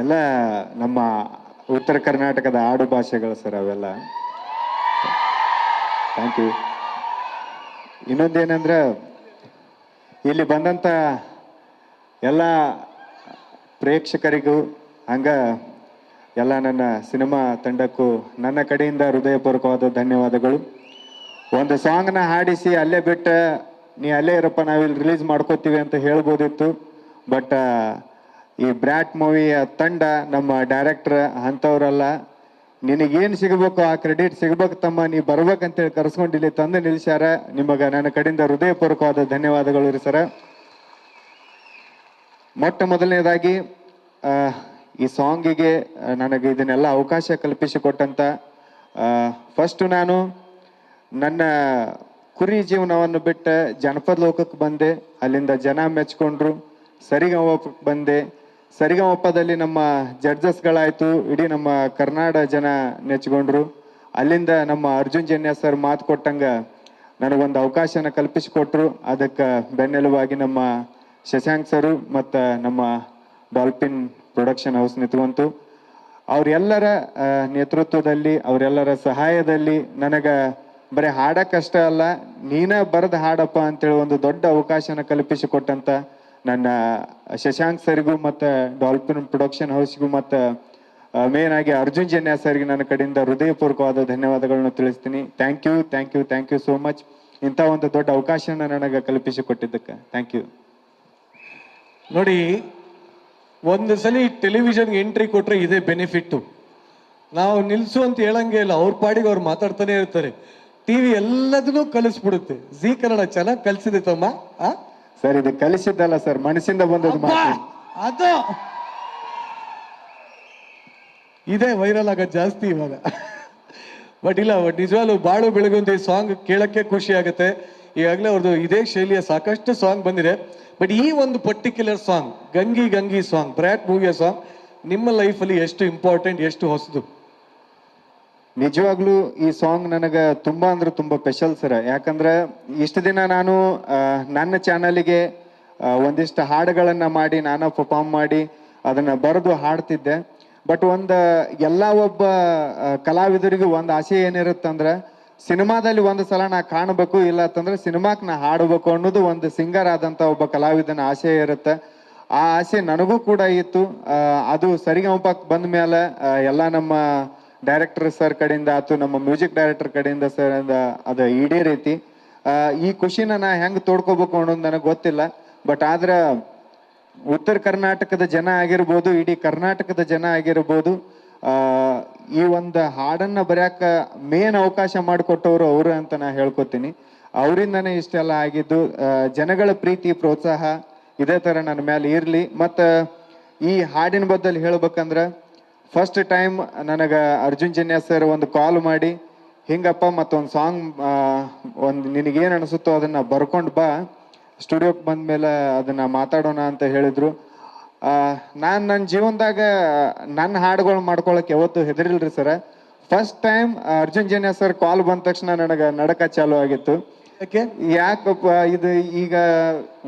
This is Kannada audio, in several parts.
ಎಲ್ಲ ನಮ್ಮ ಉತ್ತರ ಕರ್ನಾಟಕದ ಆಡು ಭಾಷೆಗಳು ಸರ್ ಅವೆಲ್ಲ. Thank you. ಇನ್ನೊಂದೇನೆಂದ್ರೆ ಇಲ್ಲಿ ಬಂದಂಥ ಎಲ್ಲ ಪ್ರೇಕ್ಷಕರಿಗೂ ಹಂಗ ಎಲ್ಲ ನನ್ನ ಸಿನಿಮಾ ತಂಡಕ್ಕೂ ನನ್ನ ಕಡೆಯಿಂದ ಹೃದಯಪೂರ್ವಕವಾದ ಧನ್ಯವಾದಗಳು. ಒಂದು ಸಾಂಗ್ನ ಹಾಡಿಸಿ ಅಲ್ಲೇ ಬಿಟ್ಟು ನೀ ಅಲ್ಲೇ ಇರಪ್ಪ ನಾವಿಲ್ಲಿ ರಿಲೀಸ್ ಮಾಡ್ಕೋತೀವಿ ಅಂತ ಹೇಳ್ಬೋದಿತ್ತು. ಬಟ್ ಈ ಬ್ರ್ಯಾಟ್ ಮೂವಿಯ ತಂಡ ನಮ್ಮ ಡೈರೆಕ್ಟರ್ ಅಂಥವ್ರಲ್ಲ. ನಿನಗೇನು ಸಿಗಬೇಕು ಆ ಕ್ರೆಡಿಟ್ ಸಿಗ್ಬೇಕು ತಮ್ಮ, ನೀ ಬರ್ಬೇಕಂತೇಳಿ ಕರ್ಸ್ಕೊಂಡು ಇಲ್ಲಿ ತಂದು ನಿಲ್ಸ್ಯಾರ. ನಿಮಗೆ ನನ್ನ ಕಡೆಯಿಂದ ಹೃದಯಪೂರ್ವಕವಾದ ಧನ್ಯವಾದಗಳು ರೀ ಸರ. ಮೊಟ್ಟ ಮೊದಲನೇದಾಗಿ ಈ ಸಾಂಗಿಗೆ ನನಗೆ ಇದನ್ನೆಲ್ಲ ಅವಕಾಶ ಕಲ್ಪಿಸಿಕೊಟ್ಟಂತ ಫಸ್ಟ್ ನಾನು ನನ್ನ ಕುರಿ ಜೀವನವನ್ನು ಬಿಟ್ಟು ಜನಪದ ಲೋಕಕ್ಕೆ ಬಂದೆ. ಅಲ್ಲಿಂದ ಜನ ಮೆಚ್ಕೊಂಡ್ರು. ಸರಿಗಮಪಕ್ಕೆ ಬಂದೆ. ಸರಿಗಮಪದಲ್ಲಿ ನಮ್ಮ ಜಡ್ಜಸ್ಗಳಾಯಿತು, ಇಡೀ ನಮ್ಮ ಕರ್ನಾಟಕ ಜನ ನೆಚ್ಕೊಂಡ್ರು. ಅಲ್ಲಿಂದ ನಮ್ಮ ಅರ್ಜುನ್ ಜನ್ಯ ಸರ್ ಮಾತು ಕೊಟ್ಟಂಗೆ ನನಗೊಂದು ಅವಕಾಶನ ಕಲ್ಪಿಸಿಕೊಟ್ರು. ಅದಕ್ಕೆ ಬೆನ್ನೆಲುವಾಗಿ ನಮ್ಮ ಶಶಾಂಕ್ ಸರು ಮತ್ತು ನಮ್ಮ ಡಾಲ್ಫಿನ್ ಪ್ರೊಡಕ್ಷನ್ ಹೌಸ್ ನಿಂತ್ಕೊಂತು. ಅವರೆಲ್ಲರ ನೇತೃತ್ವದಲ್ಲಿ, ಅವರೆಲ್ಲರ ಸಹಾಯದಲ್ಲಿ ನನಗೆ ಬರೀ ಹಾಡಕ್ಕಷ್ಟೇ ಅಲ್ಲ, ನೀನ ಬರೆದು ಹಾಡಪ್ಪ ಅಂತೇಳಿ ಒಂದು ದೊಡ್ಡ ಅವಕಾಶನ ಕಲ್ಪಿಸಿಕೊಟ್ಟಂತ ನನ್ನ ಶಶಾಂಕ್ ಸರ್ಗೂ ಮತ್ತು ಡಾಲ್ಫಿನ್ ಪ್ರೊಡಕ್ಷನ್ ಹೌಸ್ಗೂ ಮತ್ತು ಮೇನ್ ಆಗಿ ಅರ್ಜುನ್ ಜನ್ಯ ಸರ್ಗೆ ನನ್ನ ಕಡೆಯಿಂದ ಹೃದಯಪೂರ್ವಕವಾದ ಧನ್ಯವಾದಗಳನ್ನು ತಿಳಿಸ್ತೀನಿ. Thank you, thank you, thank you so much. ಇಂಥ ಒಂದು ದೊಡ್ಡ ಅವಕಾಶನ ನನಗೆ ಕಲ್ಪಿಸಿಕೊಟ್ಟಿದ್ದಕ್ಕೆ ಥ್ಯಾಂಕ್ ಯು. ನೋಡಿ, ಒಂದು ಸಲ ಟೆಲಿವಿಷನ್ಗೆ ಎಂಟ್ರಿ ಕೊಟ್ರೆ ಇದೇ ಬೆನಿಫಿಟ್ಟು. ನಾವು ನಿಲ್ಸು ಅಂತ ಹೇಳಂಗೆ ಇಲ್ಲ, ಅವ್ರ ಪಾಡಿಗೆ ಅವ್ರು ಮಾತಾಡ್ತಾನೆ ಇರ್ತಾರೆ. ಟಿವಿ ಎಲ್ಲದನ್ನೂ ಕಲಿಸ್ಬಿಡುತ್ತೆ. ಜಿ ಕನ್ನಡ ಚೆನ್ನಾಗಿ ಕಲಿಸಿದೆ ತಮ್ಮ. ಸರ್ ಇದು ಕಲಿಸಿದ್ದಲ್ಲ ಸರ್, ಮನಸ್ಸಿಂದ ಬಂದದ್ದು ಮಾತು. ಅದು ಇದೇ ವೈರಲ್ ಆಗೋದು ಜಾಸ್ತಿ ಇವಾಗ. ಬಟ್ ಇಲ್ಲ, ನಿಜವಾಗ್ಲೂ ಬಾಳು ಬೆಳಗುಂದಿ ಸಾಂಗ್ ಕೇಳಕ್ಕೆ ಖುಷಿ ಆಗುತ್ತೆ. ಈಗಾಗಲೇ ಅವ್ರದ್ದು ಇದೇ ಶೈಲಿಯ ಸಾಕಷ್ಟು ಸಾಂಗ್ ಬಂದಿದೆ. ಬಟ್ ಈ ಒಂದು particular song, Gangi Gangi song, Brat ಮೂವಿಯ ಸಾಂಗ್ ನಿಮ್ಮ ಲೈಫಲ್ಲಿ ಎಷ್ಟು ಇಂಪಾರ್ಟೆಂಟ್, ಎಷ್ಟು ಹೊಸದು? ನಿಜವಾಗ್ಲೂ ಈ ಸಾಂಗ್ ನನಗೆ ತುಂಬಾ ಅಂದ್ರೆ ತುಂಬಾ ಸ್ಪೆಷಲ್ ಸರ್. ಯಾಕಂದ್ರೆ ಇಷ್ಟು ದಿನ ನಾನು ನನ್ನ ಚಾನಲಿಗೆ ಒಂದಿಷ್ಟು ಹಾಡುಗಳನ್ನ ಮಾಡಿ ನಾನು ಪರ್ಫಾರ್ಮ್ ಮಾಡಿ ಅದನ್ನ ಬರೆದು ಹಾಡ್ತಿದ್ದೆ. ಬಟ್ ಎಲ್ಲ ಒಬ್ಬ ಕಲಾವಿದರಿಗೂ ಒಂದು ಆಸೆ ಏನಿರುತ್ತಂದ್ರೆ ಸಿನಿಮಾದಲ್ಲಿ ಒಂದು ಸಲ ನಾ ಕಾಣಬೇಕು, ಇಲ್ಲ ಅಂತಂದ್ರೆ ಸಿನಿಮಾಕ್ಕೆ ನಾ ಹಾಡಬೇಕು ಅನ್ನೋದು ಒಂದು ಸಿಂಗರ್ ಆದಂತ ಒಬ್ಬ ಕಲಾವಿದನ ಆಸೆ ಇರುತ್ತೆ. ಆ ಆಸೆ ನನಗೂ ಕೂಡ ಇತ್ತು. ಅದು ಸರಿಗಮಪಕ್ಕೆ ಬಂದ ಮೇಲೆ ಎಲ್ಲ ನಮ್ಮ ಡೈರೆಕ್ಟರ್ ಸರ್ ಕಡೆಯಿಂದ ಆಯ್ತು, ನಮ್ಮ ಮ್ಯೂಸಿಕ್ ಡೈರೆಕ್ಟರ್ ಕಡೆಯಿಂದ ಸರ್ ಅದು ಈಡೇರೈತಿ. ಈ ಖುಷಿನ ನಾ ಹೆಂಗೆ ತೋಡ್ಕೋಬೇಕು ಅನ್ನೋದು ನನಗೆ ಗೊತ್ತಿಲ್ಲ. ಬಟ್ ಆದ್ರೆ ಉತ್ತರ ಕರ್ನಾಟಕದ ಜನ ಆಗಿರ್ಬೋದು, ಇಡೀ ಕರ್ನಾಟಕದ ಜನ ಆಗಿರ್ಬೋದು, ಈ ಒಂದು ಹಾಡನ್ನ ಬರೆಯಕ ಮೇನ್ ಅವಕಾಶ ಮಾಡಿಕೊಟ್ಟವರು ಅವರು ಅಂತ ನಾ ಹೇಳ್ಕೊತೀನಿ. ಅವರಿಂದನೇ ಇಷ್ಟೆಲ್ಲ ಆಗಿದ್ದು. ಜನಗಳ ಪ್ರೀತಿ ಪ್ರೋತ್ಸಾಹ ಇದೇ ತರ ನನ್ನ ಮೇಲೆ ಇರ್ಲಿ. ಮತ್ತು ಈ ಹಾಡಿನ ಬದ್ದಲ್ಲಿ ಹೇಳ್ಬೇಕಂದ್ರೆ ಫಸ್ಟ್ ಟೈಮ್ ನನಗೆ ಅರ್ಜುನ್ ಜನ್ಯ ಸರ್ ಒಂದು ಕಾಲ್ ಮಾಡಿ, ಹಿಂಗಪ್ಪ ಮತ್ತೊಂದು ಸಾಂಗ್ ನಿನಗೇನು ಅನಿಸುತ್ತೋ ಅದನ್ನ ಬರ್ಕೊಂಡು ಬಾ, ಸ್ಟುಡಿಯೋಕ್ಕೆ ಬಂದ್ಮೇಲೆ ಅದನ್ನ ಮಾತಾಡೋಣ ಅಂತ ಹೇಳಿದ್ರು. ನಾನು ನನ್ನ ಜೀವನದಾಗ ನನ್ನ ಹಾಡುಗಳು ಮಾಡ್ಕೊಳಕ್ಕೆ ಯಾವತ್ತೂ ಹೆದರಿಲ್ರಿ sir. First time Arjun Janya sir call ಬಂದ ತಕ್ಷಣ ನನಗೆ ನಡಕ ಚಾಲು ಆಗಿತ್ತು. ಯಾಕಪ್ಪ ಇದು ಈಗ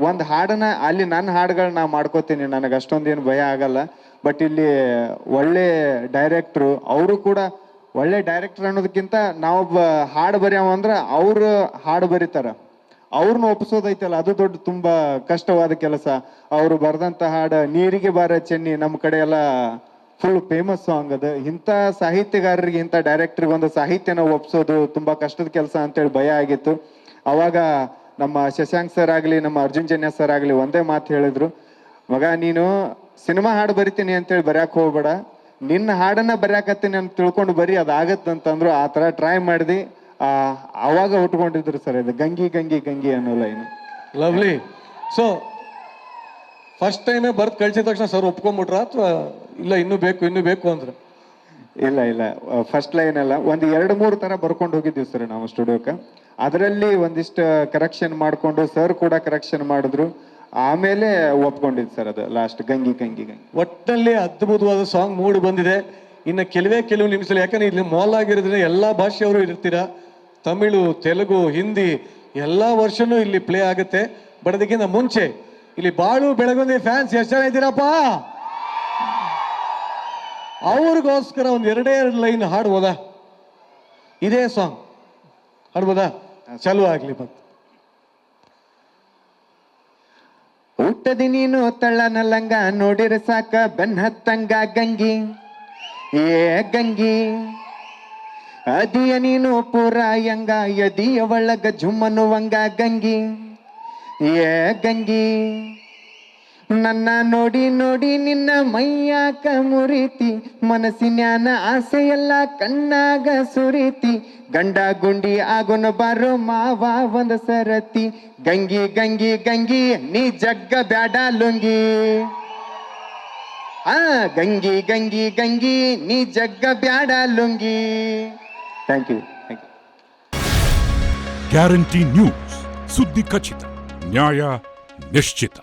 ಒಂದು ಹಾಡನ್ನ ಅಲ್ಲಿ ನನ್ನ ಹಾಡುಗಳು ನಾ ಮಾಡ್ಕೋತೀನಿ, ನನಗೆ ಅಷ್ಟೊಂದೇನು ಭಯ ಆಗಲ್ಲ. ಬಟ್ ಇಲ್ಲಿ ಒಳ್ಳೆ ಡೈರೆಕ್ಟ್ರು, ಅವರು ಕೂಡ ಒಳ್ಳೆ ಡೈರೆಕ್ಟರ್ ಅನ್ನೋದಕ್ಕಿಂತ ನಾವೊಬ್ಬ ಹಾಡು ಬರೆಯವ ಅಂದ್ರೆ ಅವರು ಹಾಡು ಬರೀತಾರ, ಅವ್ರನ್ನ ಒಪ್ಪಿಸೋದೈತಲ್ಲ ಅದು ದೊಡ್ಡ ತುಂಬಾ ಕಷ್ಟವಾದ ಕೆಲಸ. ಅವರು ಬರೆದಂತ ಹಾಡು ನೀರಿಗೆ ಬಾರ ಚೆನ್ನಿ ನಮ್ಮ ಕಡೆ ಎಲ್ಲ ಫುಲ್ ಫೇಮಸ್ ಸಾಂಗ್ ಅದು. ಇಂಥ ಸಾಹಿತ್ಯಗಾರರಿಗೆ, ಇಂಥ ಡೈರೆಕ್ಟರ್ಗೆ ಒಂದು ಸಾಹಿತ್ಯನ ಒಪ್ಸೋದು ತುಂಬಾ ಕಷ್ಟದ ಕೆಲಸ ಅಂತೇಳಿ ಭಯ ಆಗಿತ್ತು. ಅವಾಗ ನಮ್ಮ ಶಶಾಂಕ್ ಸರ್ ಆಗ್ಲಿ, ನಮ್ಮ ಅರ್ಜುನ್ ಜನ್ಯ ಸರ್ ಆಗ್ಲಿ ಒಂದೇ ಮಾತು ಹೇಳಿದ್ರು, ಮಗ ನೀನು ಸಿನಿಮಾ ಹಾಡು ಬರಿತೀನಿ ಅಂತೇಳಿ ಬರ್ಯಾಕ್ ಹೋಗ್ಬೇಡ, ನಿನ್ನ ಹಾಡನ್ನ ಬರ್ಯಾಕತ್ತೀನಿ ಅಂತ ತಿಳ್ಕೊಂಡು ಬರೀ ಅದಾಗತ್ತಂತಂದ್ರು. ಆ ತರ ಟ್ರೈ ಮಾಡಿದಿ. ಅವಾಗ ಉಟ್ಕೊಂಡಿದ್ರು ಸರ್ ಇದು ಗಂಗಿ ಗಂಗಿ ಗಂಗಿ ಅನ್ನೋ line. Lovely. So first time ಬರ್ತ್ ಕಳ್ಸಿದ ತಕ್ಷಣ ಸರ್ ಒಪ್ಕೊಂಡ್ಬಿಟ್ರ ಅಥವಾ ಇಲ್ಲ ಇನ್ನೂ ಬೇಕು ಅಂದ್ರೆ? ಇಲ್ಲ, ಫಸ್ಟ್ ಲೈನ್ ಅಲ್ಲ, ಒಂದು 2-3 ತರ ಬರ್ಕೊಂಡು ಹೋಗಿದ್ದೀವಿ ಸರ್ ನಾವು ಸ್ಟುಡಿಯೋಕ್ಕೆ. ಅದರಲ್ಲಿ ಒಂದಿಷ್ಟು ಕರೆಕ್ಷನ್ ಮಾಡ್ಕೊಂಡು ಸರ್ ಕೂಡ ಕರೆಕ್ಷನ್ ಮಾಡಿದ್ರು. ಆಮೇಲೆ ಒಪ್ಕೊಂಡಿದ್ದು ಸರ್ ಅದು ಲಾಸ್ಟ್ ಗಂಗಿ ಗಂಗಿ ಗಂಗಿ. ಒಟ್ಟಲ್ಲಿ ಅದ್ಭುತವಾದ ಸಾಂಗ್ ಮೂಡಿ ಬಂದಿದೆ. ಇನ್ನು ಕೆಲವು ನಿಮಿಷದಲ್ಲಿ, ಯಾಕಂದ್ರೆ ಇಲ್ಲಿ ಮಾಲ್ ಆಗಿರೋದ್ರಿಂದ ಎಲ್ಲಾ ಭಾಷೆಯವರು ಇರ್ತೀರಾ, ತಮಿಳು, ತೆಲುಗು, ಹಿಂದಿ ಎಲ್ಲಾ ವರ್ಷನೂ ಇಲ್ಲಿ ಪ್ಲೇ ಆಗುತ್ತೆ. ಬಟ್ ಅದಕ್ಕಿಂತ ಮುಂಚೆ ಇಲ್ಲಿ ಬಾಳು ಬೆಳಗುಂದಿ ಫ್ಯಾನ್ಸ್ ಎಷ್ಟು ಜನ ಇದ್ದೀರಪ್ಪ? ಅವ್ರಿಗೋಸ್ಕರ ಒಂದ್ ಎರಡೇ ಲೈನ್ ಹಾಡ್ಬೋದಾ? ಇದೇ ಸಾಂಗ್ ಹಾಡ್ಬೋದಾ? ಚಾಲು ಆಗ್ಲಿ ಮತ್ತೆ. ಹುಟ್ಟದಿ ನೀನು ತಳ್ಳನ ಲಂಗ ನೋಡಿರ ಸಾಕ ಬೆನ್ ಹತ್ತಂಗ ಗಂಗಿ ಏ ಗಂಗಿ, ಅದಿಯ ನೀನು ಪೂರ ಯಂಗ ಎದಿಯ ಒಳಗ ಜುಮ್ಮನುವಂಗ ಗಂಗಿ ಏ ಗಂಗಿ, ನನ್ನ ನೋಡಿ ನೋಡಿ ನಿನ್ನ ಮೈಯಾಕ ಮುರಿತಿ, ಮನಸ್ಸಿನ್ಯಾನ ಆಸೆಯೆಲ್ಲ ಕಣ್ಣಾಗ ಸುರಿತಿ, ಗಂಡ ಗುಂಡಿ ಆಗೋನು ಬಾರೋ ಮಾವ ಒಂದ ಸರತಿ, ಗಂಗಿ ಗಂಗಿ ಗಂಗಿ ನೀ ಜಗ್ಗ ಬ್ಯಾಡ ಲುಂಗಿ, ಗಂಗಿ ಗಂಗಿ ಗಂಗಿ ನೀ ಜಗ್ಗ ಬ್ಯಾಡ lungi. Thank you. Guarantee news, ಸುದ್ದಿ ಖಚಿತ, ನ್ಯಾಯ ನಿಶ್ಚಿತ.